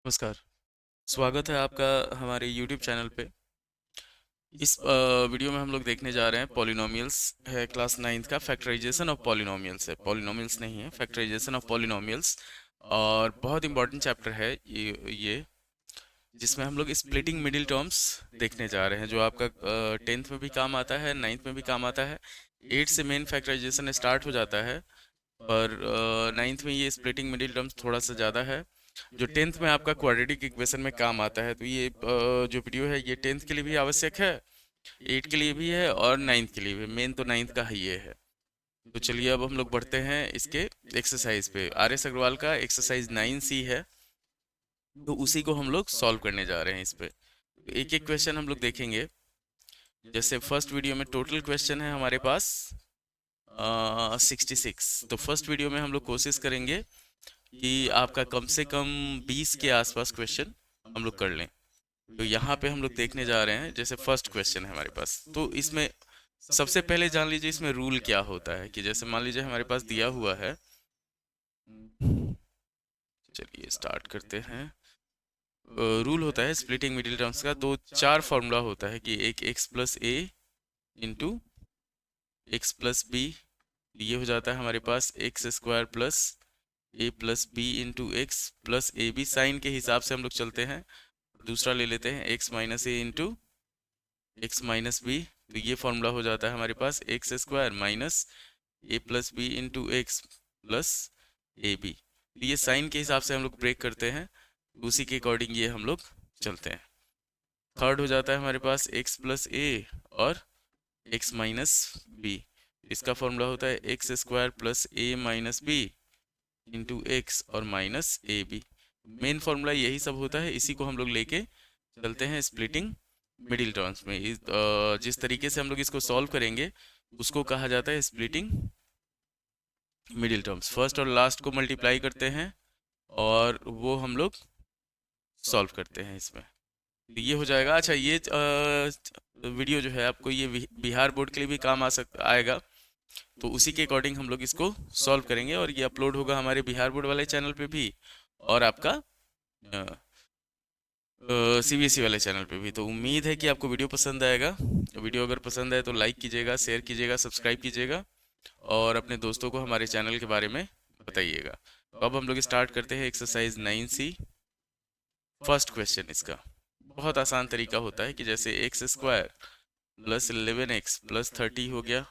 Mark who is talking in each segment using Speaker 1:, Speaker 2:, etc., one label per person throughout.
Speaker 1: नमस्कार। स्वागत है आपका हमारे YouTube चैनल पे। इस वीडियो में हम लोग देखने जा रहे हैं पॉलिनोमियल्स है क्लास 9th का फैक्टराइजेशन ऑफ पॉलिनोमियल्स है। पॉलिनोमियल्स नहीं है, फैक्टराइजेशन ऑफ पॉलिनोमियल्स। और बहुत इंपॉर्टेंट चैप्टर है ये जिसमें हम लोग स्प्लिटिंग मिडिल टर्म्स देखने जा रहे हैं, जो आपका 10th में भी काम आता है, 9th में भी काम आता है। 8 से मेन फैक्टराइजेशन स्टार्ट हो जाता है, पर 9th में ये स्प्लिटिंग मिडिल टर्म्स थोड़ा सा ज़्यादा है। जो 10th में आपका क्वाड्रेटिक इक्वेशन में काम आता है, तो ये जो वीडियो है ये 10th के लिए भी आवश्यक है, 8 के लिए भी है और 9th के लिए भी। मेन तो 9th का ही ये है। तो चलिए अब हम लोग बढ़ते हैं इसके एक्सरसाइज पे। आर एस अग्रवाल का एक्सरसाइज 9C है, तो उसी को हम लोग सॉल्व करने जा रहे हैं इस पे। एक एक क्वेश्चन हम लोग देखेंगे। जैसे फर्स्ट वीडियो में टोटल क्वेश्चन है हमारे पास 66। तो फर्स्ट वीडियो में हम लोग कोशिश करेंगे कि आपका कम से कम 20 के आसपास क्वेश्चन हम लोग कर लें। तो यहाँ पे हम लोग देखने जा रहे हैं, जैसे फर्स्ट क्वेश्चन है हमारे पास, तो इसमें सबसे पहले जान लीजिए इसमें रूल क्या होता है। कि जैसे मान लीजिए हमारे पास दिया हुआ है, चलिए स्टार्ट करते हैं। रूल होता है स्प्लिटिंग मिडिल टर्म्स का, दो चार फॉर्मूला होता है कि एक X plus A into X plus B, ये हो जाता है हमारे पास x square plus A plus B into X plus A B. Sign के हिसाब से हम लोग चलते हैं। दूसरा ले लेते हैं X minus A into X minus B, तो ये फॉर्मूला हो जाता है हमारे पास x square minus A plus B into X plus A B. ये साइन के हिसाब से हम लोग ब्रेक करते हैं, उसी के अकॉर्डिंग ये हम लोग चलते हैं। थर्ड हो जाता है हमारे पास एक्स प्लस ए और एक्स माइनस बी। इसका फॉर्मूला होता है x square plus a minus b into x और minus a b. Main formula यही सब होता है, इसी को हम लोग लेके चलते हैं स्प्लिटिंग मिडिल टर्म्स में। जिस तरीके से हम लोग इसको सॉल्व करेंगे उसको कहा जाता है स्प्लिटिंग मिडिल टर्म्स। फर्स्ट और लास्ट को मल्टीप्लाई करते हैं और वो हम लोग सॉल्व करते हैं इसमें। तो ये हो जाएगा। अच्छा, ये वीडियो जो है आपको ये बिहार बोर्ड के लिए भी काम आएगा, तो उसी के अकॉर्डिंग हम लोग इसको सॉल्व करेंगे और ये अपलोड होगा हमारे बिहार बोर्ड वाले चैनल पे भी और आपका CBSE वाले चैनल पे भी। तो उम्मीद है कि आपको वीडियो पसंद आएगा। वीडियो अगर पसंद आए तो लाइक कीजिएगा, शेयर कीजिएगा, सब्सक्राइब कीजिएगा और अपने दोस्तों को हमारे चैनल के बारे में बताइएगा। तो अब हम लोग स्टार्ट करते हैं एक्सरसाइज 9C। फर्स्ट क्वेश्चन इसका बहुत आसान तरीका होता है कि जैसे x square plus 11x plus 30 हो गया।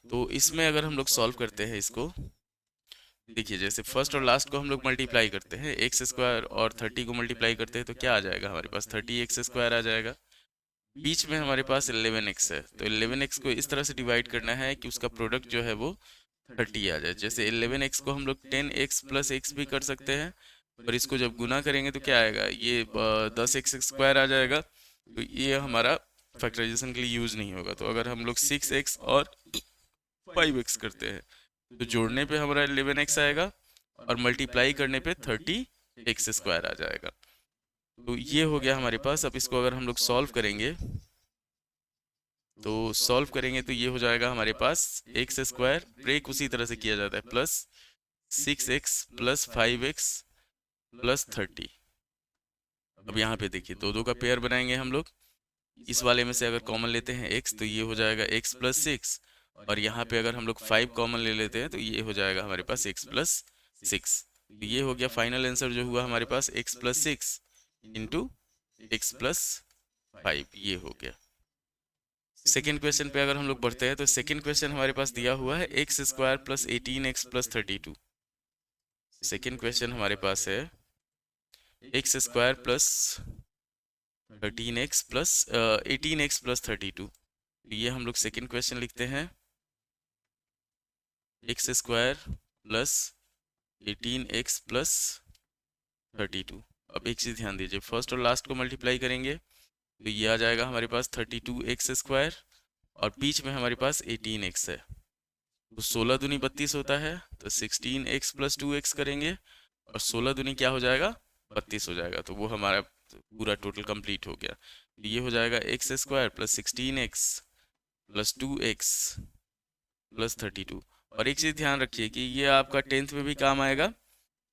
Speaker 1: तो इसमें अगर हम लोग सॉल्व करते हैं इसको, देखिए जैसे फर्स्ट और लास्ट को हम लोग मल्टीप्लाई करते हैं, एक्स स्क्वायर और 30 को मल्टीप्लाई करते हैं तो क्या आ जाएगा हमारे पास 30x स्क्वायर आ जाएगा। बीच में हमारे पास 11x है, तो 11x को इस तरह से डिवाइड करना है कि उसका प्रोडक्ट जो है वो 30 आ जाए। जैसे 11x को हम लोग 10x प्लस एक्स भी कर सकते हैं, पर इसको जब गुना करेंगे तो क्या आएगा, ये 10x स्क्वायर आ जाएगा। तो ये हमारा फैक्टराइजेशन के लिए यूज नहीं होगा। तो अगर हम लोग 6x और 5x करते हैं तो जोड़ने पे हमारा 11x आएगा और मल्टीप्लाई करने पे 30x स्क्वायर आ जाएगा। तो ये हो गया हमारे पास। अब इसको अगर हम लोग सॉल्व करेंगे तो ये हो जाएगा हमारे पास एक्स स्क्वायर, ब्रेक उसी तरह से किया जाता है, plus 6x plus 5x plus 30। अब यहाँ पे देखिए दो दो का पेयर बनाएंगे हम लोग। इस वाले में से अगर कॉमन लेते हैं x तो ये हो जाएगा x प्लस 6, और यहाँ पे अगर हम लोग 5 कॉमन ले लेते हैं तो ये हो जाएगा हमारे पास x प्लस 6। तो ये हो गया फाइनल आंसर जो हुआ हमारे पास x plus 6 into X plus 5, ये हो गया। सेकेंड क्वेश्चन पे अगर हम लोग बढ़ते हैं तो सेकेंड क्वेश्चन हमारे पास दिया हुआ है x square plus 18x plus 32। Second question हमारे पास है x square plus 13x plus 18x plus 32। ये हम लोग सेकेंड क्वेश्चन लिखते हैं x square plus 18x plus 32। अब एक चीज़ ध्यान दीजिए, फर्स्ट और लास्ट को मल्टीप्लाई करेंगे तो ये आ जाएगा हमारे पास 32x स्क्वायर और बीच में हमारे पास 18x है। तो 16 दूनी 32 होता है, तो 16x प्लस 2x करेंगे और 16 दूनी क्या हो जाएगा 32 हो जाएगा। तो वो हमारा पूरा टोटल कंप्लीट हो गया। तो ये हो जाएगा x square plus 16x plus 2x plus 32। और एक चीज़ ध्यान रखिए कि ये आपका 10th में भी काम आएगा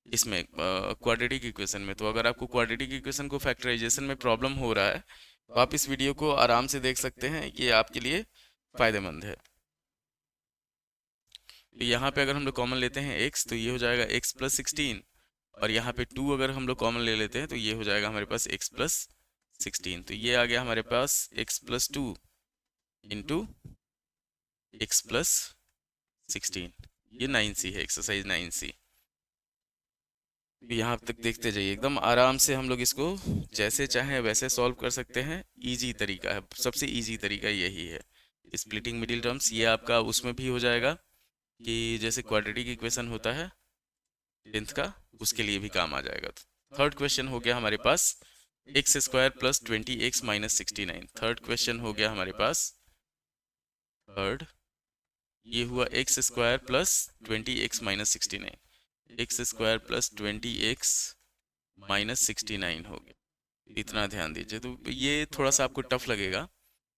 Speaker 1: इसमें क्वाड्रेटिक इक्वेशन में। तो अगर आपको क्वाड्रेटिक इक्वेशन को फैक्टराइजेशन में प्रॉब्लम हो रहा है तो आप इस वीडियो को आराम से देख सकते हैं, ये आपके लिए फायदेमंद है। तो यहाँ पे अगर हम लोग कॉमन लेते हैं x तो ये हो जाएगा x प्लस 16, और यहाँ पे 2 अगर हम लोग कॉमन ले लेते हैं तो ये हो जाएगा हमारे पास x प्लस 16। तो ये आ गया हमारे पास x plus 2 into x plus 16। ये 9C है, एक्सरसाइज 9C। यहाँ तक देखते जाइए, एकदम आराम से हम लोग इसको जैसे चाहें वैसे सॉल्व कर सकते हैं। इजी तरीका है, सबसे इजी तरीका यही है। स्प्लिटिंग मिडिल टर्म्स ये आपका उसमें भी हो जाएगा कि जैसे क्वाड्रेटिक इक्वेशन होता है 10th का, उसके लिए भी काम आ जाएगा। तो थर्ड क्वेश्चन हो गया हमारे पास x square plus 20x minus 69। Third question हो गया हमारे पास, थर्ड ये हुआ X square plus 20x minus 69, X square plus 20x minus 69 हो गया। इतना ध्यान दीजिए। तो ये थोड़ा सा आपको टफ लगेगा,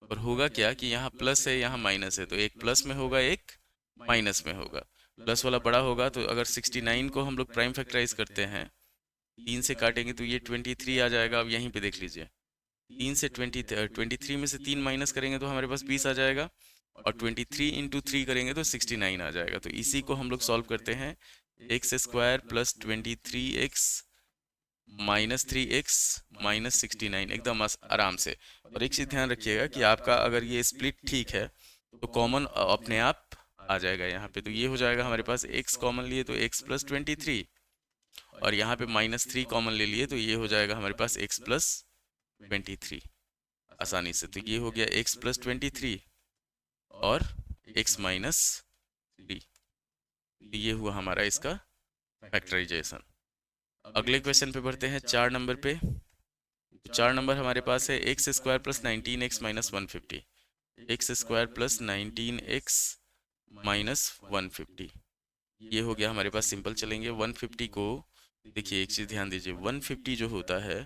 Speaker 1: और होगा क्या कि यहाँ प्लस है यहाँ माइनस है, तो एक प्लस में होगा एक माइनस में होगा। प्लस वाला बड़ा होगा, तो अगर 69 को हम लोग प्राइम फैक्टराइज करते हैं 3 से काटेंगे तो ये 23 आ जाएगा। अब यहीं पे देख लीजिए, 3 से 23 में से 3 माइनस करेंगे तो हमारे पास 20 आ जाएगा, और 23 इंटू 3 करेंगे तो 69 आ जाएगा। तो इसी को हम लोग सॉल्व करते हैं, x square plus 23x minus 3x minus 69, एकदम आराम से। और एक चीज़ ध्यान रखिएगा कि आपका अगर ये स्प्लिट ठीक है तो कॉमन अपने आप आ जाएगा यहाँ पे। तो ये हो जाएगा हमारे पास x कॉमन लिए तो x प्लस 23, और यहाँ पे माइनस 3 कॉमन ले लिए तो ये हो जाएगा हमारे पास x प्लस 23 आसानी से। तो ये हो गया x प्लस 23 और x माइनस 3। ये हुआ हमारा इसका फैक्टराइजेशन। अगले क्वेश्चन पे बढ़ते हैं 4 नंबर पे। तो 4 नंबर हमारे पास है x square plus 19x minus 150, x square plus 19x minus 150। ये हो गया हमारे पास। सिंपल चलेंगे। 150 को देखिए, एक चीज़ ध्यान दीजिए, 150 जो होता है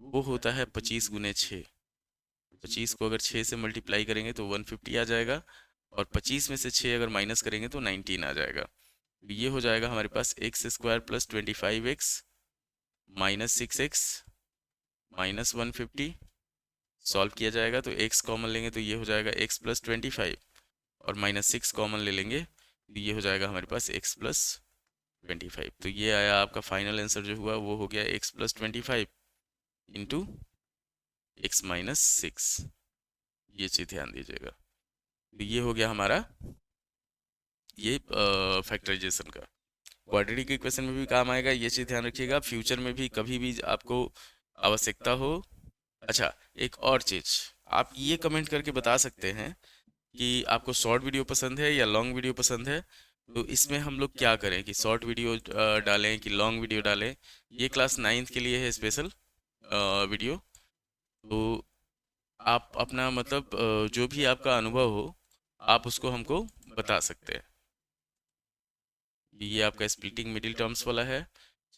Speaker 1: वो होता है 25 गुने 6। 25 को अगर 6 से मल्टीप्लाई करेंगे तो 150 आ जाएगा, और 25 में से 6 अगर माइनस करेंगे तो 19 आ जाएगा। तो ये हो जाएगा हमारे पास x square plus 25x minus 6x minus 150। Solve किया जाएगा तो x कॉमन लेंगे तो ये हो जाएगा x प्लस 25, और माइनस 6 कॉमन ले लेंगे तो ये हो जाएगा हमारे पास x प्लस 25। तो ये आया आपका फाइनल आंसर जो हुआ वो हो गया x plus 25 into x minus 6। ये चीज़ ध्यान दीजिएगा। तो ये हो गया हमारा ये फैक्टराइजेशन का। क्वाड्रेटिक इक्वेशन में भी काम आएगा, ये चीज़ ध्यान रखिएगा। फ्यूचर में भी कभी भी आपको आवश्यकता हो। अच्छा, एक और चीज़ आप ये कमेंट करके बता सकते हैं कि आपको शॉर्ट वीडियो पसंद है या लॉन्ग वीडियो पसंद है। तो इसमें हम लोग क्या करें कि शॉर्ट वीडियो डालें कि लॉन्ग वीडियो डालें। ये क्लास 9th के लिए है स्पेशल वीडियो। तो आप अपना मतलब जो भी आपका अनुभव हो आप उसको हमको बता सकते हैं। ये आपका स्प्लिटिंग मिडिल टर्म्स वाला है।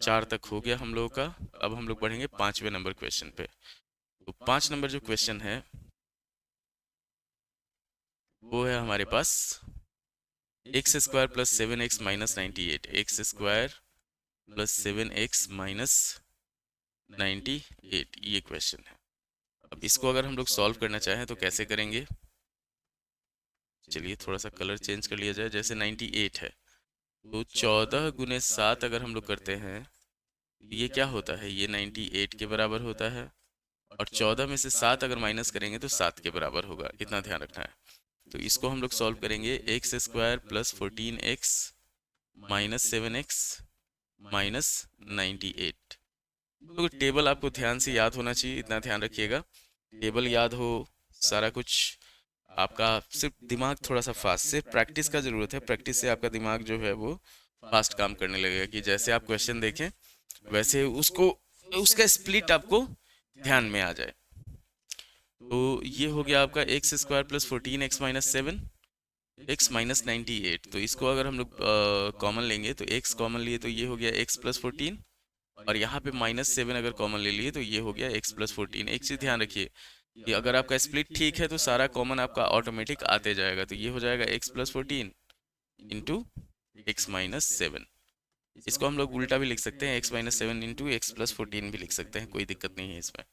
Speaker 1: 4 तक हो गया हम लोगों का। अब हम लोग बढ़ेंगे 5वें नंबर क्वेश्चन पे। तो 5 नंबर जो क्वेश्चन है वो है हमारे पास x square plus 7x minus 98, X square plus 7x minus 98, ये क्वेश्चन है। अब इसको अगर हम लोग सॉल्व करना चाहें तो कैसे करेंगे। चलिए थोड़ा सा कलर चेंज कर लिया जाए। जैसे 98 है तो 14 गुने 7 अगर हम लोग करते हैं तो ये क्या होता है, ये 98 के बराबर होता है, और 14 में से 7 अगर माइनस करेंगे तो 7 के बराबर होगा। इतना ध्यान रखना है। तो इसको हम लोग सॉल्व करेंगे। X square plus 14x minus 7x minus 98। तो टेबल आपको ध्यान से याद होना चाहिए, इतना ध्यान रखिएगा। टेबल याद हो, सारा कुछ आपका, सिर्फ दिमाग थोड़ा सा फास्ट, सिर्फ प्रैक्टिस का ज़रूरत है। प्रैक्टिस से आपका दिमाग जो है वो फास्ट काम करने लगेगा कि जैसे आप क्वेश्चन देखें वैसे उसको उसका स्प्लिट आपको ध्यान में आ जाए। तो ये हो गया आपका x square plus 14x minus 7 x minus 98। तो इसको अगर हम लोग कॉमन लेंगे तो x कॉमन लिए तो ये हो गया x प्लस 14, और यहाँ पे माइनस 7 अगर कॉमन ले लिए तो ये हो गया x प्लस 14। एक चीज़ ध्यान रखिए कि अगर आपका स्प्लिट ठीक है तो सारा कॉमन आपका ऑटोमेटिक आते जाएगा। तो ये हो जाएगा x plus 14 into X minus 7। इसको हम लोग उल्टा भी लिख सकते हैं, X minus 7 into X plus 14 भी लिख सकते हैं, कोई दिक्कत नहीं है इसमें।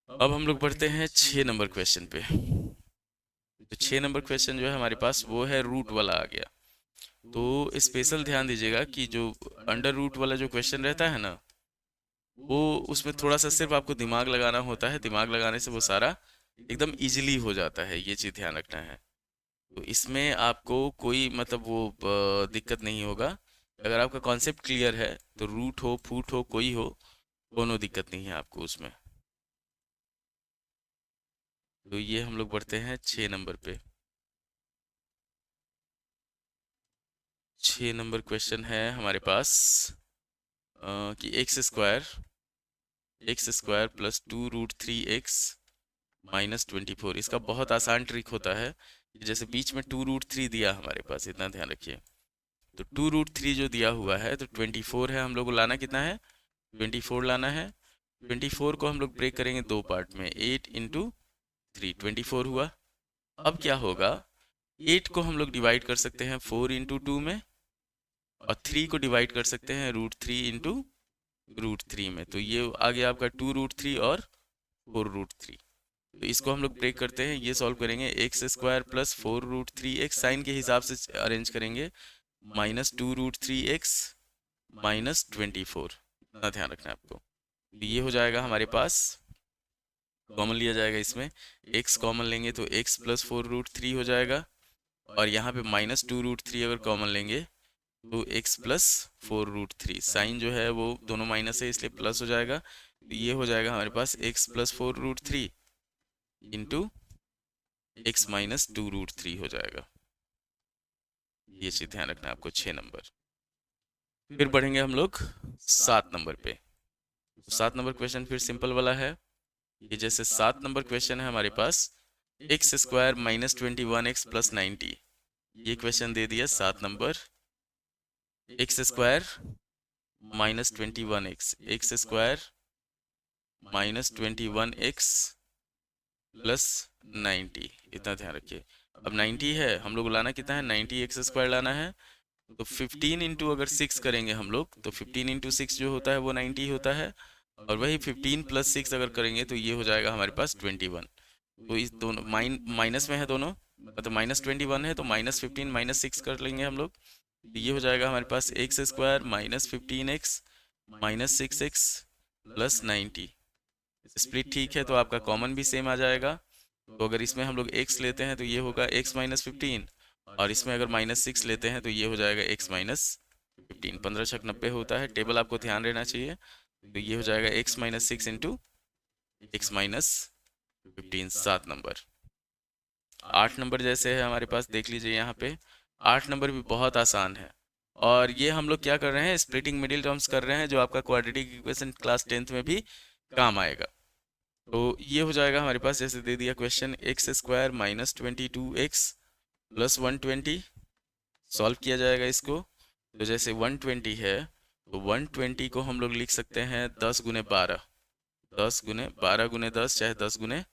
Speaker 1: अब हम लोग बढ़ते हैं 6 नंबर क्वेश्चन पे। तो 6 नंबर क्वेश्चन जो है हमारे पास वो है रूट वाला आ गया। तो स्पेशल ध्यान दीजिएगा कि जो अंडर रूट वाला जो क्वेश्चन रहता है ना, वो उसमें थोड़ा सा सिर्फ आपको दिमाग लगाना होता है, दिमाग लगाने से वो सारा एकदम इजीली हो जाता है, ये चीज़ ध्यान रखना है। तो इसमें आपको कोई मतलब वो दिक्कत नहीं होगा। अगर आपका कॉन्सेप्ट क्लियर है तो रूट हो फूट हो कोई हो, दोनों दिक्कत नहीं है आपको उसमें। तो ये हम लोग बढ़ते हैं 6 नंबर पे। 6 नंबर क्वेश्चन है हमारे पास कि x square plus 2√3x minus 24। इसका बहुत आसान ट्रिक होता है कि जैसे बीच में 2√3 दिया हमारे पास, इतना ध्यान रखिए। तो 2√3 जो दिया हुआ है तो 24 है, हम लोग को लाना कितना है, 24 लाना है। 24 को हम लोग ब्रेक करेंगे दो पार्ट में, 8 इंटू 3, 24 हुआ। अब क्या होगा, 8 को हम लोग डिवाइड कर सकते हैं 4 इंटू 2 में, और 3 को डिवाइड कर सकते हैं √3 इंटू √3 में। तो ये आ गया आपका 2√3 और 4√3। तो इसको हम लोग ब्रेक करते हैं, ये सॉल्व करेंगे, x square plus 4√3x sign के हिसाब से अरेंज करेंगे, माइनस 2√3x माइनस 24। इतना ध्यान रखना है आपको। तो ये हो जाएगा हमारे पास, कॉमन लिया जाएगा इसमें, x कॉमन लेंगे तो x प्लस 4√3 हो जाएगा, और यहाँ पे माइनस 2√3 अगर कॉमन लेंगे तो x प्लस 4√3, साइन जो है वो दोनों माइनस है इसलिए प्लस हो जाएगा। तो ये हो जाएगा हमारे पास x plus 4√3 into x minus 2√3 हो जाएगा। ये चीज ध्यान रखना है आपको 6 नंबर। फिर बढ़ेंगे हम लोग 7 नंबर पे। तो 7 नंबर क्वेश्चन फिर सिंपल वाला है कि जैसे 7 नंबर क्वेश्चन है हमारे पास, x square minus 21x plus 90। ये क्वेश्चन दे दिया 7 number, x square minus 21x, x square minus 21x plus 90, इतना ध्यान रखिए। अब 90 है, हम लोग लाना कितना है, 90 एक्स स्क्वायर लाना है। तो 15 इंटू अगर 6 करेंगे हम लोग, तो 15 इंटू 6 जो होता है वो 90 होता है, और वही 15 प्लस 6 अगर करेंगे तो ये हो जाएगा हमारे पास 21। तो इस दोनों माइनस में है दोनों, मतलब माइनस 21 है तो माइनस 15 माइनस 6 कर लेंगे हम लोग। तो ये हो जाएगा हमारे पास x square minus 15x minus 6x plus 90। Split ठीक है तो आपका कॉमन भी सेम आ जाएगा। तो अगर इसमें हम लोग x लेते हैं तो ये होगा x माइनस 15, और इसमें अगर माइनस 6 लेते हैं तो ये हो जाएगा x माइनस 15। 15 छक 90 होता है, टेबल आपको ध्यान रहना चाहिए। तो ये हो जाएगा x minus 6 into X minus 15, 7 number. 8 number जैसे है हमारे पास, देख लीजिए यहाँ पे 8 नंबर भी बहुत आसान है, और ये हम लोग क्या कर रहे हैं, स्प्लिटिंग मिडिल टर्म्स कर रहे हैं, जो आपका क्वाड्रेटिक इक्वेशन क्लास 10th में भी काम आएगा। तो ये हो जाएगा हमारे पास, जैसे दे दिया question, x square minus 22x plus 120, solve किया जाएगा इसको। तो जैसे 120 है तो 120 को हम लोग लिख सकते हैं 10 गुने 12, 10 गुने 12 गुने 10, चाहे 10 गुने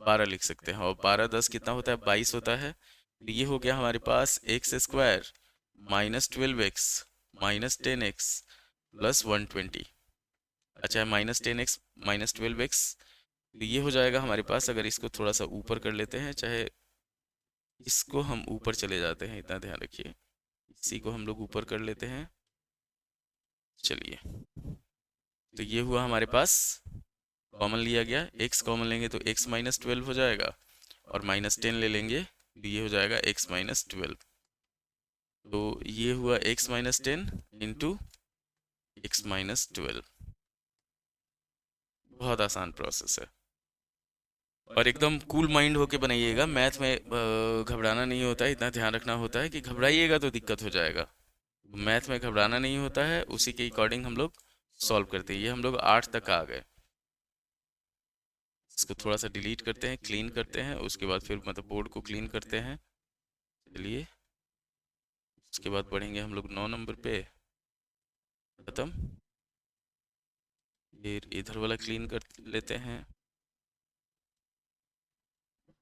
Speaker 1: 12 लिख सकते हैं, और 12 10 कितना होता है, 22 होता है। तो ये हो गया हमारे पास x square minus 12x minus 10x plus 120, अच्छा है माइनस 10x माइनस 12x। तो ये हो जाएगा हमारे पास, अगर इसको थोड़ा सा ऊपर कर लेते हैं, चाहे इसको हम ऊपर चले जाते हैं, इतना ध्यान रखिए, इसी को हम लोग ऊपर कर लेते हैं। चलिए, तो ये हुआ हमारे पास, कॉमन लिया गया, x कॉमन लेंगे तो x माइनस 12 हो जाएगा, और माइनस 10 ले लेंगे तो ये हो जाएगा x माइनस 12। तो ये हुआ x minus 10 into X minus 12। बहुत आसान प्रोसेस है, और एकदम कूल माइंड होके बनाइएगा। मैथ में घबराना नहीं होता है, इतना ध्यान रखना होता है कि घबराइएगा तो दिक्कत हो जाएगा। मैथ में घबराना नहीं होता है, उसी के अकॉर्डिंग हम लोग सॉल्व करते हैं। ये हम लोग 8 तक आ गए, इसको थोड़ा सा डिलीट करते हैं, क्लीन करते हैं, उसके बाद फिर मतलब बोर्ड को क्लीन करते हैं। चलिए, उसके बाद बढ़ेंगे हम लोग 9 नंबर पे, खत्म। फिर इधर वाला क्लीन कर लेते हैं।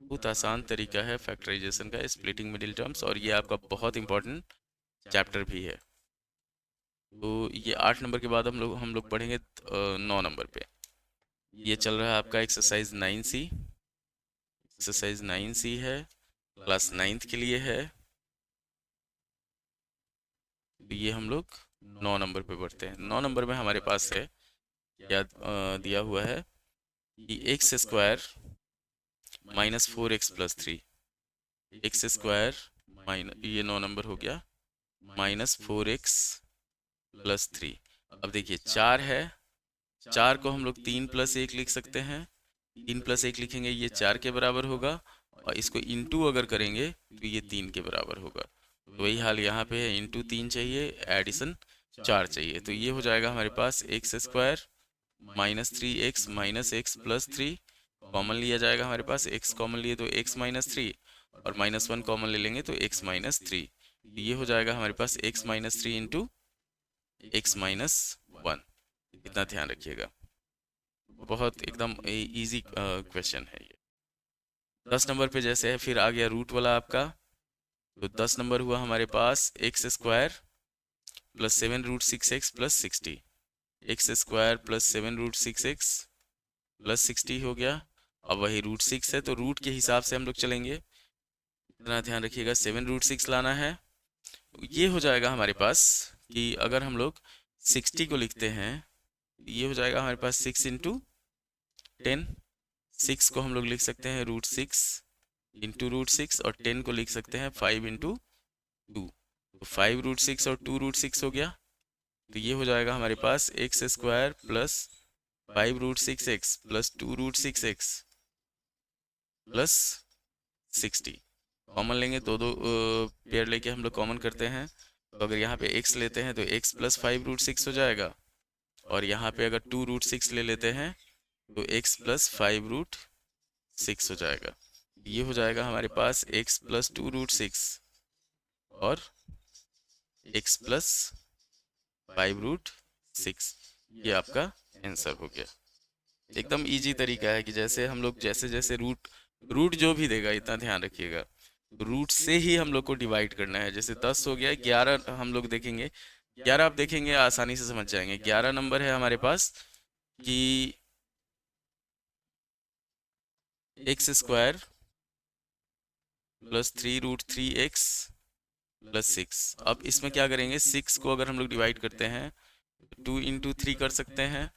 Speaker 1: बहुत आसान तरीका है फैक्टराइजेशन का, स्प्लिटिंग मिडिल टर्म्स, और ये आपका बहुत इंपॉर्टेंट चैप्टर भी है। तो ये 8 नंबर के बाद हम लोग पढ़ेंगे 9 नंबर पे। ये चल रहा है आपका एक्सरसाइज 9C। एक्सरसाइज 9C है, क्लास 9th के लिए है। तो ये हम लोग 9 नंबर पे पढ़ते हैं। 9 नंबर में हमारे पास है क्या दिया हुआ है कि x square minus 4x+3। X square minus, ये 9 नंबर हो गया, -4x+3। अब देखिए 4 है, 4 को हम लोग 3+1 लिख सकते हैं। 3+1 लिखेंगे ये 4 के बराबर होगा, और इसको इंटू अगर करेंगे तो ये 3 के बराबर होगा। तो वही हाल यहाँ पे है, इंटू 3 चाहिए, एडिशन 4 चाहिए। तो ये हो जाएगा हमारे पास x square -3x minus x+3। Common लिया जाएगा हमारे पास, x कॉमन लिए तो x-3, और -1 कॉमन ले लेंगे तो x-3। ये हो जाएगा हमारे पास x-3 इंटू x-1। इतना ध्यान रखिएगा, बहुत एकदम इजी क्वेश्चन है ये। 10 नंबर पे जैसे है, फिर आ गया रूट वाला आपका। तो 10 नंबर हुआ हमारे पास x square plus 7√6x+60। X square plus 7√6x plus 60 हो गया। अब वही √6 है तो रूट के हिसाब से हम लोग चलेंगे, इतना ध्यान रखिएगा। 7√6 लाना है, ये हो जाएगा हमारे पास कि अगर हम लोग 60 को लिखते हैं, ये हो जाएगा हमारे पास 6 इंटू 10। 6 को हम लोग लिख सकते हैं √6 इंटू √6, और 10 को लिख सकते हैं 5 इंटू 2। तो 5√6 और 2√6 हो गया। तो ये हो जाएगा हमारे पास x square plus 5√6x plus 2√6x plus 60। Common लेंगे, दो दो पेयर लेके हम लोग कॉमन करते हैं। तो अगर यहाँ पे x लेते हैं तो x प्लस 5√6 हो जाएगा, और यहाँ पे अगर 2√6 ले लेते हैं तो x प्लस 5√6 हो जाएगा। ये हो जाएगा हमारे पास x प्लस 2√6 और x प्लस 5√6। ये आपका आंसर हो गया। एकदम इजी तरीका है कि जैसे हम लोग जैसे जैसे रूट रूट जो भी देगा, इतना ध्यान रखिएगा, रूट से ही हम लोग को डिवाइड करना है। जैसे 10 हो गया, 11 हम लोग देखेंगे, 11 आप देखेंगे आसानी से समझ जाएंगे। 11 नंबर है हमारे पास कि x square plus 3√3x plus 6। अब इसमें क्या करेंगे, 6 को अगर हम लोग डिवाइड करते हैं 2 इंटू 3 कर सकते हैं।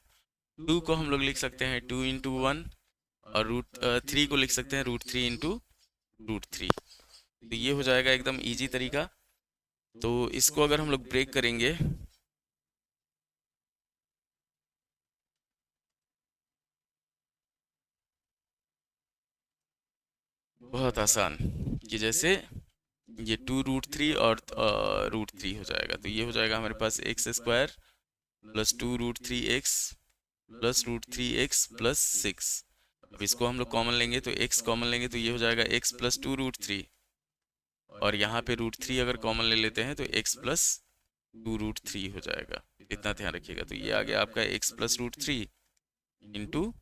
Speaker 1: 2 को हम लोग लिख सकते हैं 2 इंटू 1, और √3 को लिख सकते हैं √3 इंटू √3। तो ये हो जाएगा एकदम इजी तरीका। तो इसको अगर हम लोग ब्रेक करेंगे, बहुत आसान, कि जैसे ये 2√3 और √3 हो जाएगा। तो ये हो जाएगा हमारे पास x square plus 2√3x plus √3x plus 6। अब इसको हम लोग कॉमन लेंगे तो x कॉमन लेंगे तो ये हो जाएगा x प्लस 2√3, और यहाँ पे √3 अगर कॉमन ले लेते हैं तो x प्लस 2√3 हो जाएगा। इतना ध्यान रखिएगा। तो ये आ गया आपका x plus √3 into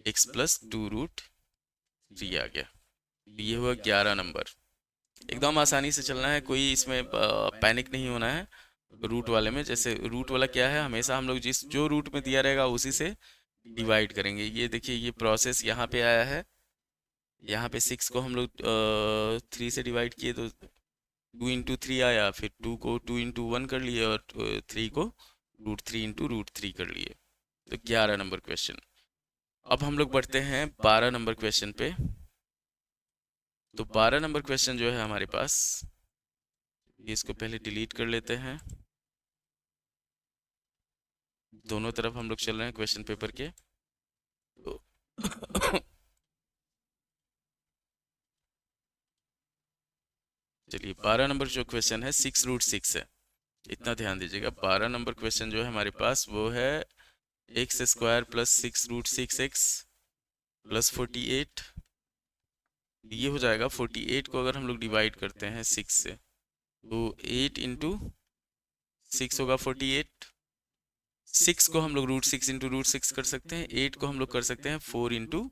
Speaker 1: X plus 2√3 आ गया। ये हुआ 11 नंबर। एकदम आसानी से चलना है, कोई इसमें पैनिक नहीं होना है। रूट वाले में जैसे रूट वाला क्या है, हमेशा हम लोग जिस जो रूट में दिया रहेगा उसी से डिवाइड करेंगे। ये देखिए ये प्रोसेस यहाँ पे आया है, यहाँ पे 6 को हम लोग 3 से डिवाइड किए तो 2 इंटू 3 आया, फिर 2 को 2 इंटू 1 कर लिए, और 3 को √3 इंटू √3 कर लिए। तो 11 नंबर क्वेश्चन। अब हम लोग बढ़ते हैं 12 नंबर क्वेश्चन पे। तो 12 नंबर क्वेश्चन जो है हमारे पास, इसको पहले डिलीट कर लेते हैं। दोनों तरफ हम लोग चल रहे हैं क्वेश्चन पेपर के। तो चलिए 12 नंबर जो क्वेश्चन है 6√6 है, इतना ध्यान दीजिएगा। 12 नंबर क्वेश्चन जो है हमारे पास वो है x square plus 6√6x plus 48। ये हो जाएगा 48 को अगर हम लोग डिवाइड करते हैं 6 से तो 8 इंटू 6 होगा 48। 6 को हम लोग √6 इंटू √6 कर सकते हैं, 8 को हम लोग कर सकते हैं 4 इंटू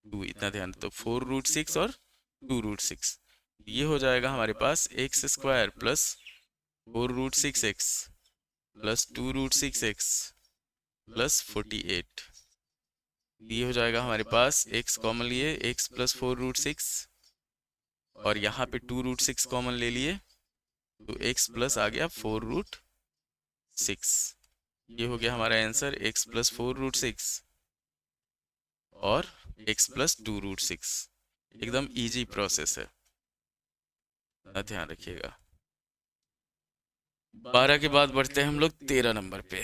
Speaker 1: 2। इतना ध्यान, तो 4√6 और 2√6। ये हो जाएगा हमारे पास x square plus 4√6x plus 2√6x plus 48। ये हो जाएगा हमारे पास x कॉमन लिए x प्लस 4√6 और यहाँ पे 2√6 कॉमन ले लिए तो x प्लस आ गया 4√6। ये हो गया हमारा आंसर x प्लस 4√6 और x प्लस 2√6। एकदम इजी प्रोसेस है, ध्यान रखिएगा। 12 के बाद बढ़ते हैं हम लोग 13 नंबर पे।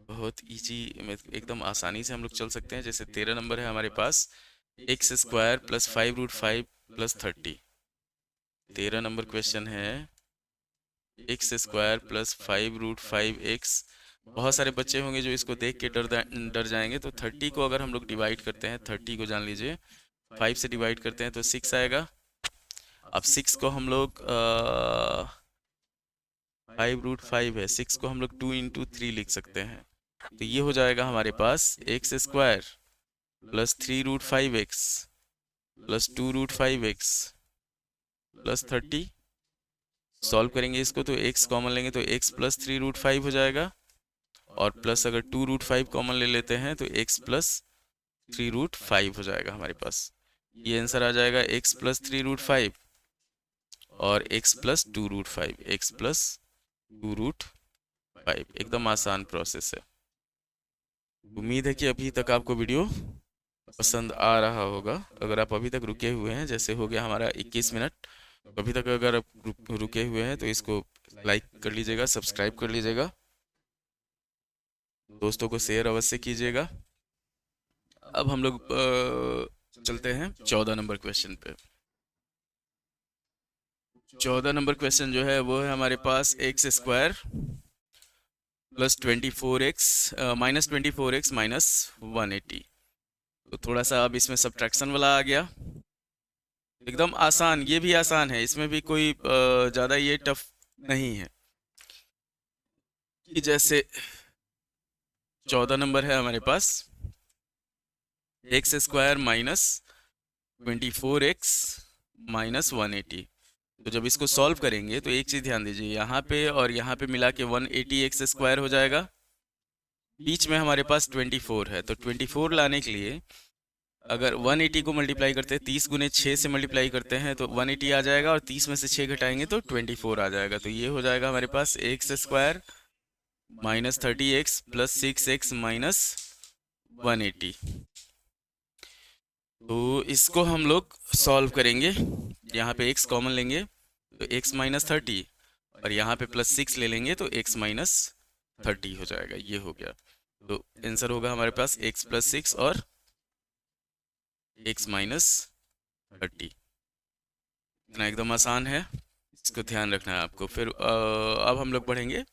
Speaker 1: बहुत इजी, एकदम आसानी से हम लोग चल सकते हैं। जैसे 13 नंबर है हमारे पास x² plus 5√5 plus 30। 13 number question है x² प्लस 5√5x। बहुत सारे बच्चे होंगे जो इसको देख के डर जाएंगे। तो 30 को अगर हम लोग डिवाइड करते हैं, 30 को जान लीजिए 5 से डिवाइड करते हैं तो 6 आएगा। अब 6 को हम लोग 5√5 है, 6 को हम लोग 2 × 3 लिख सकते हैं। तो ये हो जाएगा हमारे पास x² plus 3√5x plus 2√5x plus 30। Solve करेंगे इसको तो x कॉमन लेंगे तो x प्लस 3√5 हो जाएगा और प्लस अगर 2√5 कॉमन ले लेते हैं तो x प्लस 3√5 हो जाएगा हमारे पास। ये आंसर आ जाएगा x प्लस 3√5 और x प्लस 2√5, x प्लस 2√5। एकदम आसान प्रोसेस है। उम्मीद है कि अभी तक आपको वीडियो पसंद आ रहा होगा। अगर आप अभी तक रुके हुए हैं, जैसे हो गया हमारा 21 मिनट, अभी तक अगर आप रुके हुए हैं तो इसको लाइक कर लीजिएगा, सब्सक्राइब कर लीजिएगा, दोस्तों को शेयर अवश्य कीजिएगा। अब हम लोग चलते हैं 14 नंबर क्वेश्चन पे। 14 नंबर क्वेश्चन जो है वो है हमारे पास x² plus 24x minus 24x minus 180। तो थोड़ा सा अब इसमें सब्ट्रैक्शन वाला आ गया। एकदम आसान, ये भी आसान है, इसमें भी कोई ज़्यादा ये टफ नहीं है। कि जैसे 14 नंबर है हमारे पास x² माइनस 24x माइनस 180। तो जब इसको सॉल्व करेंगे तो एक चीज़ ध्यान दीजिए, यहाँ पे और यहाँ पे मिला के 180x² हो जाएगा। बीच में हमारे पास 24 है, तो 24 लाने के लिए अगर 180 को मल्टीप्लाई करते हैं, 30 × 6 से मल्टीप्लाई करते हैं तो 180 आ जाएगा और 30 में से 6 घटाएंगे तो 24 आ जाएगा। तो ये हो जाएगा हमारे पास x² minus 30x plus 6x minus 180। तो इसको हम लोग सॉल्व करेंगे। यहाँ पे x कॉमन लेंगे तो x माइनस 30 और यहाँ पे प्लस 6 ले लेंगे तो x माइनस 30 हो जाएगा। ये हो गया, तो आंसर होगा हमारे पास x प्लस 6 और x माइनस 30। इतना एकदम आसान है, इसको ध्यान रखना है आपको। फिर अब हम लोग बढ़ेंगे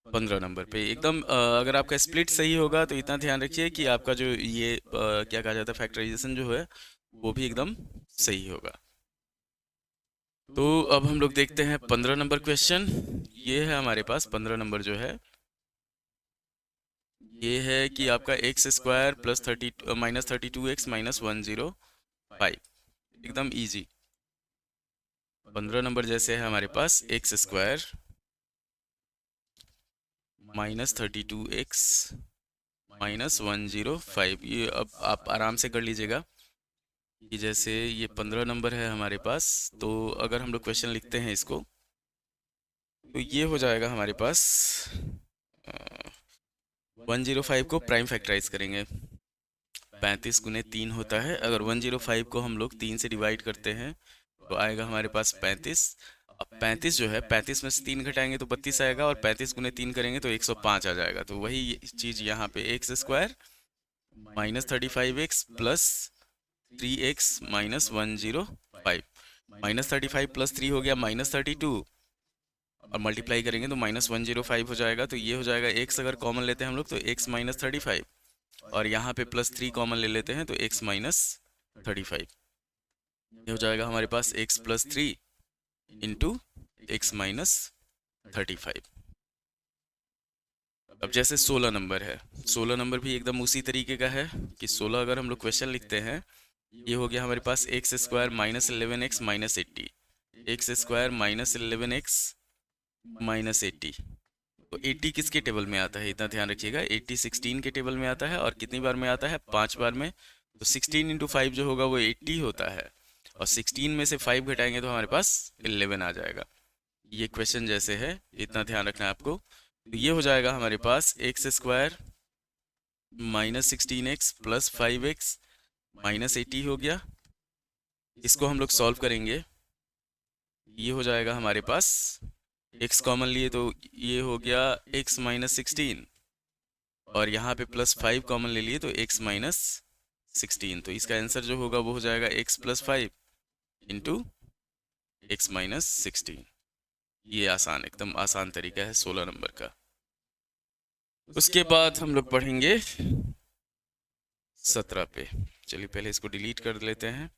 Speaker 1: 15 नंबर पे। एकदम अगर आपका स्प्लिट सही होगा तो इतना ध्यान रखिए कि आपका जो ये क्या कहा जाता है फैक्टराइजेशन जो है वो भी एकदम सही होगा। तो अब हम लोग देखते हैं 15 नंबर क्वेश्चन। ये है हमारे पास 15 नंबर जो है ये है कि आपका x² plus minus 32x minus 105। एकदम इजी। 15 नंबर जैसे है हमारे पास x² माइनस 32x माइनस 105। ये अब आप आराम से कर लीजिएगा कि जैसे ये 15 नंबर है हमारे पास, तो अगर हम लोग क्वेश्चन लिखते हैं इसको तो ये हो जाएगा हमारे पास 105 को प्राइम फैक्टराइज करेंगे। 35 × 3 होता है। अगर 105 को हम लोग 3 से डिवाइड करते हैं तो आएगा हमारे पास 35। अब 35 जो है 35 में से 3 घटाएंगे तो 32 आएगा और 35 × 3 करेंगे तो 105 आ जाएगा। तो वही चीज़ यहाँ पे x² minus 35x plus 3x minus 105। Minus 35 plus 3 हो गया माइनस 32 और मल्टीप्लाई करेंगे तो माइनस 105 हो जाएगा। तो ये हो जाएगा x अगर कॉमन लेते हैं हम लोग तो x माइनस 35 और यहाँ पे प्लस 3 कॉमन ले लेते हैं तो x माइनस 35। ये हो जाएगा हमारे पास x plus 3 into x minus 35। अब जैसे 16 नंबर है, 16 नंबर भी एकदम उसी तरीके का है कि 16 अगर हम लोग क्वेश्चन लिखते हैं, ये हो गया हमारे पास x² minus 11x minus 80। X square minus 11x minus 80। तो 80 किसके टेबल में आता है, इतना ध्यान रखिएगा, 80 16 के टेबल में आता है, और कितनी बार में आता है, 5 बार में। तो 16 इंटू 5 जो होगा वो 80 होता है, और 16 में से 5 घटाएंगे तो हमारे पास 11 आ जाएगा। ये क्वेश्चन जैसे है, इतना ध्यान रखना है आपको। तो ये हो जाएगा हमारे पास x square minus 16x plus 5x minus 80 हो गया। इसको हम लोग सॉल्व करेंगे, ये हो जाएगा हमारे पास, x कॉमन लिए तो ये हो गया x माइनस 16, और यहाँ पे प्लस 5 कॉमन ले लिए तो x माइनस 16। तो इसका आंसर जो होगा वो हो जाएगा x plus 5 into X minus 16। ये आसान, एकदम आसान तरीका है 16 नंबर का। उसके बाद हम लोग पढ़ेंगे 17 पे। चलिए पहले इसको डिलीट कर लेते हैं,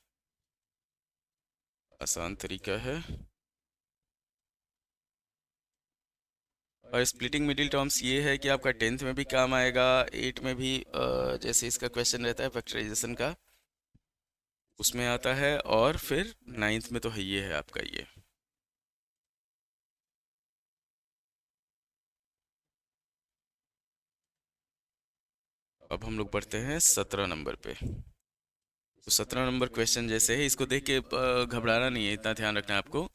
Speaker 1: आसान तरीका है। और स्प्लिटिंग मिडिल टर्म्स ये है कि आपका 10th में भी काम आएगा, 8 में भी, जैसे इसका क्वेश्चन रहता है फैक्टराइजेशन का, उसमें आता है, और फिर 9th में तो है, ये है आपका ये। अब हम लोग बढ़ते हैं 17 नंबर पे। तो 17 नंबर क्वेश्चन जैसे है, इसको देख के घबराना नहीं है, इतना ध्यान रखना है आपको।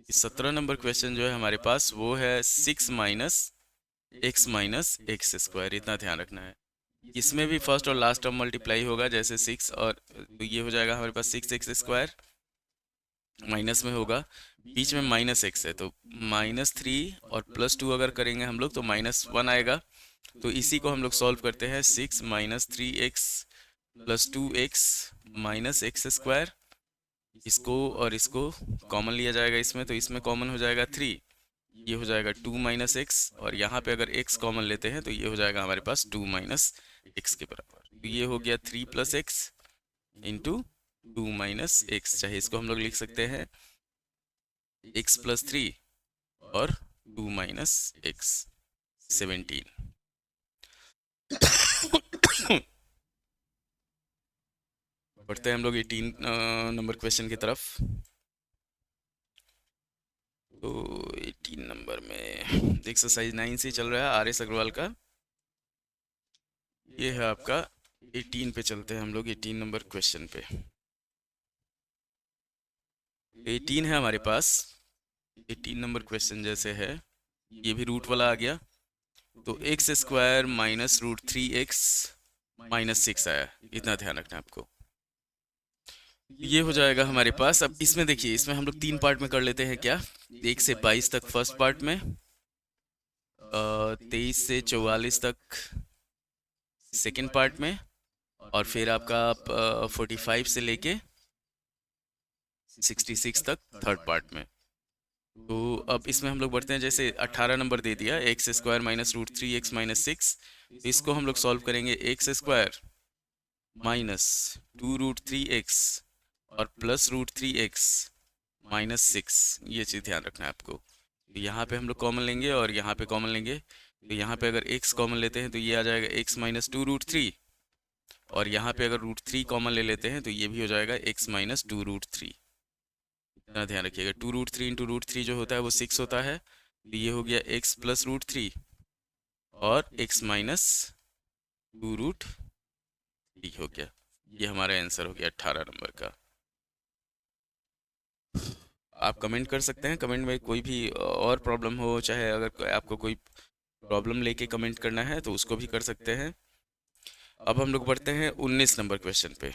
Speaker 1: 17 नंबर क्वेश्चन जो है हमारे पास वो है 6 माइनस एक्स स्क्वायर, इतना ध्यान रखना है। इसमें भी फर्स्ट और लास्ट टर्म मल्टीप्लाई होगा, जैसे 6 और, तो ये हो जाएगा हमारे पास 6x² माइनस में होगा, बीच में माइनस x है, तो -3 और +2 अगर करेंगे हम लोग तो -1 आएगा। तो इसी को हम लोग सॉल्व करते हैं, 6 minus 3x plus 2x minus x²। इसको और इसको कॉमन लिया जाएगा इसमें, तो इसमें कॉमन हो जाएगा 3, ये हो जाएगा 2 माइनस एक्स, और यहाँ पे अगर x कॉमन लेते हैं तो ये हो जाएगा हमारे पास 2 माइनस एक्स के बराबर। तो ये हो गया 3 plus x into 2 minus x, चाहे इसको हम लोग लिख सकते हैं x प्लस 3 और 2 माइनस एक्स 17। बढ़ते हैं हम लोग 18 नंबर क्वेश्चन की तरफ। तो 18 नंबर में एक्सरसाइज 9 से चल रहा है, आर एस अग्रवाल का। ये है आपका 18 पे, चलते हैं हम लोग 18 नंबर क्वेश्चन पे। 18 है हमारे पास, 18 नंबर क्वेश्चन जैसे है, ये भी रूट वाला आ गया। तो x² माइनस √3x माइनस 6 आया, इतना ध्यान रखना है आपको। ये हो जाएगा हमारे पास। अब इसमें देखिए, इसमें हम लोग 3 पार्ट में कर लेते हैं क्या, 1 से 22 तक फर्स्ट पार्ट में, 23 से 44 तक सेकेंड पार्ट में, और फिर आपका 45 से लेके 66 तक थर्ड पार्ट में। तो अब इसमें हम लोग बढ़ते हैं, जैसे 18 नंबर दे दिया, x² माइनस √3x माइनस 6। तो इसको हम लोग सॉल्व करेंगे, x² माइनस 2√3x और प्लस √3x माइनस 6, ये चीज़ ध्यान रखना है आपको। तो यहाँ पे हम लोग कॉमन लेंगे और यहाँ पे कॉमन लेंगे, तो यहाँ पे अगर x कॉमन लेते हैं तो ये आ जाएगा x माइनस 2√3, और यहाँ पे अगर √3 कॉमन ले लेते हैं तो ये भी हो जाएगा x माइनस 2√3। इतना ध्यान रखिएगा, 2√3 इंटू √3 जो होता है वो 6 होता है, तो ये हो गया x प्लस √3 और x माइनस 2√3 हो गया। ये हमारा आंसर हो गया 18 नंबर का। आप कमेंट कर सकते हैं, कमेंट में कोई भी और प्रॉब्लम हो, चाहे अगर आपको कोई प्रॉब्लम लेके कमेंट करना है तो उसको भी कर सकते हैं। अब हम लोग बढ़ते हैं 19 नंबर क्वेश्चन पे।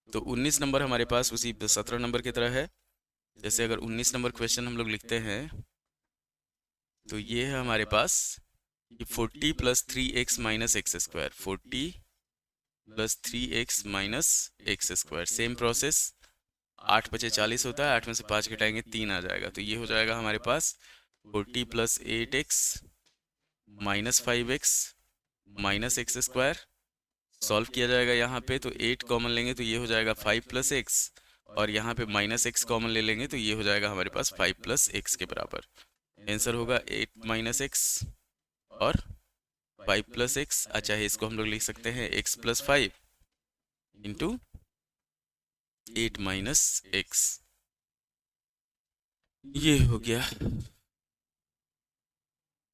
Speaker 1: तो 19 नंबर हमारे पास उसी 17 नंबर की तरह है। जैसे अगर 19 नंबर क्वेश्चन हम लोग लिखते हैं, तो ये है हमारे पास कि 40 plus 3x minus x², 40 plus 3x minus x², same process, 8 बचे 40 होता है, 8 में से 5 घटाएंगे 3 आ जाएगा। तो ये हो जाएगा हमारे पास 40 plus 8x minus 5x minus x²। Solve किया जाएगा यहाँ पे, तो 8 कॉमन लेंगे तो ये हो जाएगा 5 प्लस x, और यहाँ पे माइनस x कॉमन ले लेंगे तो ये हो जाएगा हमारे पास 5 प्लस x के बराबर। आंसर होगा 8 माइनस x और 5 प्लस x। अच्छा है, इसको हम लोग लिख सकते हैं x plus 5 into 8 minus x, ये हो गया।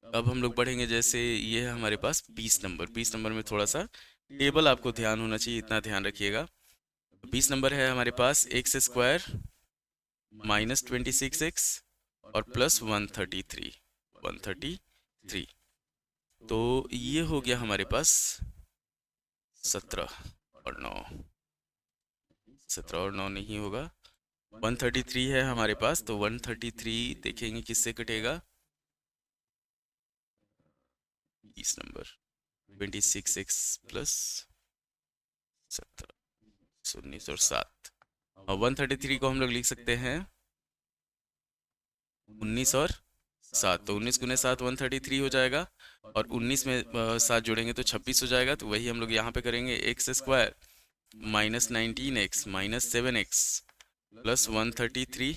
Speaker 1: अब हम लोग बढ़ेंगे, जैसे ये है हमारे पास 20 नंबर। 20 नंबर में थोड़ा सा टेबल आपको ध्यान होना चाहिए, इतना ध्यान रखिएगा। 20 नंबर है हमारे पास एक्स स्क्वायर माइनस 26x और प्लस 133। तो ये हो गया हमारे पास 17 और 9। 17 और 9 नहीं होगा, 133 है हमारे पास, तो 133 देखेंगे किससे कटेगा। 20 नंबर 26x प्लस 17, 19 और 7। और 133 को हम लोग लिख सकते हैं 19 और 7, तो 19 गुने 7 133 हो जाएगा। और 19 में 7 जोड़ेंगे तो 26 हो जाएगा। तो वही हम लोग यहाँ पे करेंगे, x square minus 19x minus 7x plus 133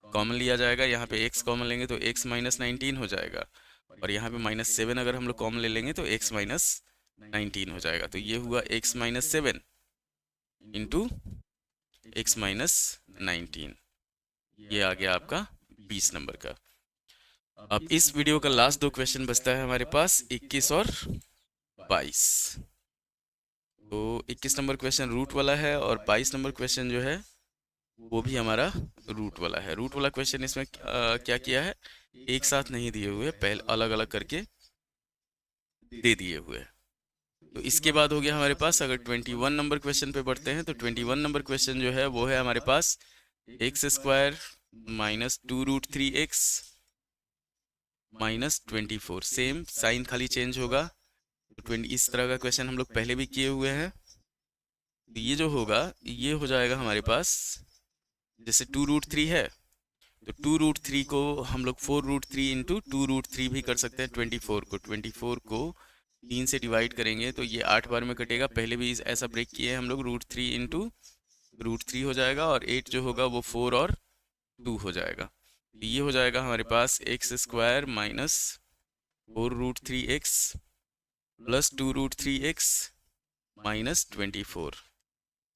Speaker 1: common लिया जाएगा। यहाँ पे x कॉमन लेंगे तो x माइनस 19 हो जाएगा। और यहाँ पे -7 अगर हम लोग कॉमन ले लेंगे तो x माइनस 19 हो जाएगा। तो ये हुआ x minus 7 into x minus 19, ये आ गया आपका 20 नंबर का। अब इस वीडियो का लास्ट 2 क्वेश्चन बचता है हमारे पास, 21 और 22। तो 21 नंबर क्वेश्चन रूट वाला है और 22 नंबर क्वेश्चन जो है वो भी हमारा रूट वाला है। रूट वाला क्वेश्चन इसमें क्या किया है, एक साथ नहीं दिए हुए, पहले अलग अलग करके दे दिए हुए। तो इसके बाद हो गया हमारे पास, अगर 21 नंबर क्वेश्चन पे बढ़ते हैं तो 21 नंबर क्वेश्चन जो है वो है हमारे पास x square minus 2√3x minus 24। Same sign खाली चेंज होगा। तो 20 इस तरह का क्वेश्चन हम लोग पहले भी किए हुए हैं। तो ये जो होगा ये हो जाएगा हमारे पास, जैसे 2√3 है तो 2√3 को हम लोग 4√3 इंटू 2√3 भी कर सकते हैं। 24 को 3 से डिवाइड करेंगे तो ये 8 बार में कटेगा। पहले भी ऐसा ब्रेक किए हैं हम लोग, √3 इंटू √3 हो जाएगा और 8 जो होगा वो 4 और 2 हो जाएगा। तो ये हो जाएगा हमारे पास x square minus 4√3x plus 2√3x minus 24।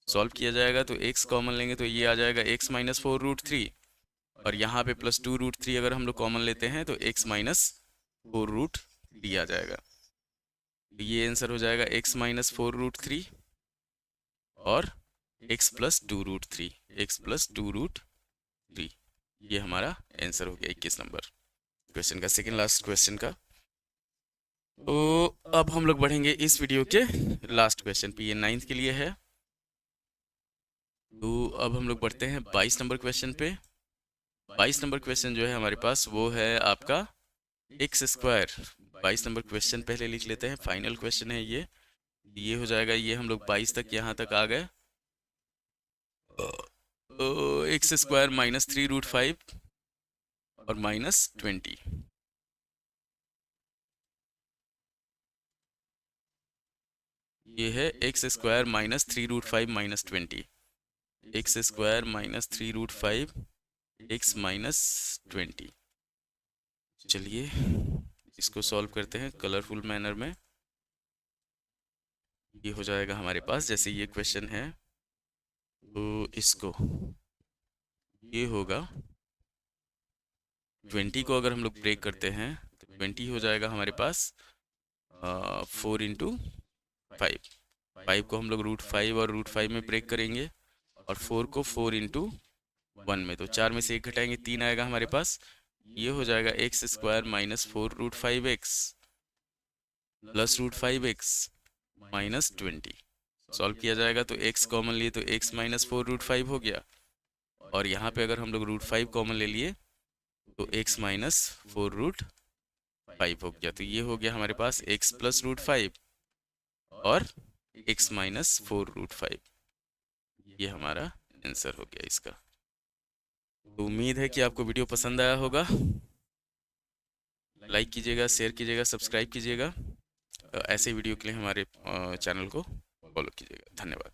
Speaker 1: Solve किया जाएगा तो x कॉमन लेंगे तो ये आ जाएगा x माइनस 4√3 और यहाँ पे प्लस 2√3 अगर हम लोग कॉमन लेते हैं तो x माइनस 4√3 आ जाएगा। तो ये आंसर हो जाएगा x माइनस 4√3 और x प्लस 2√3, x प्लस 2√3। ये हमारा आंसर हो गया 21 नंबर क्वेश्चन का, सेकेंड लास्ट क्वेश्चन का। तो अब हम लोग बढ़ेंगे इस वीडियो के लास्ट क्वेश्चन पे, ये 9th के लिए है। तो अब हम लोग बढ़ते हैं 22 नंबर क्वेश्चन पे। 22 नंबर क्वेश्चन जो है हमारे पास वो है आपका एक्स स्क्वायर। 22 नंबर क्वेश्चन पहले लिख लेते हैं, फाइनल क्वेश्चन है ये हो जाएगा। ये हम लोग 22 तक यहाँ तक आ गए। एक्स स्क्वायर माइनस 3√5 और माइनस 20। ये है x square minus 3√5 minus 20, x square minus 3√5 x minus 20। चलिए इसको सॉल्व करते हैं कलरफुल मैनर में। ये हो जाएगा हमारे पास, जैसे ये क्वेश्चन है तो इसको ये होगा 20 को अगर हम लोग ब्रेक करते हैं तो 20 हो जाएगा हमारे पास 4 इंटू 5। 5 को हम लोग √5 और √5 में ब्रेक करेंगे और 4 को 4 इंटू 1 में, तो 4 में से 1 घटाएंगे 3 आएगा हमारे पास। ये हो जाएगा x square minus 4√5x plus √5x minus 20। Solve किया जाएगा तो x कॉमन लिए तो x माइनस 4√5 हो गया और यहाँ पे अगर हम लोग √5 कॉमन ले लिए तो x माइनस 4√5 हो गया। तो ये हो गया हमारे पास x प्लस √5 और x माइनस 4√5। ये हमारा आंसर हो गया इसका। तो उम्मीद है कि आपको वीडियो पसंद आया होगा। लाइक कीजिएगा, शेयर कीजिएगा, सब्सक्राइब कीजिएगा। ऐसे वीडियो के लिए हमारे चैनल को फॉलो कीजिएगा। धन्यवाद।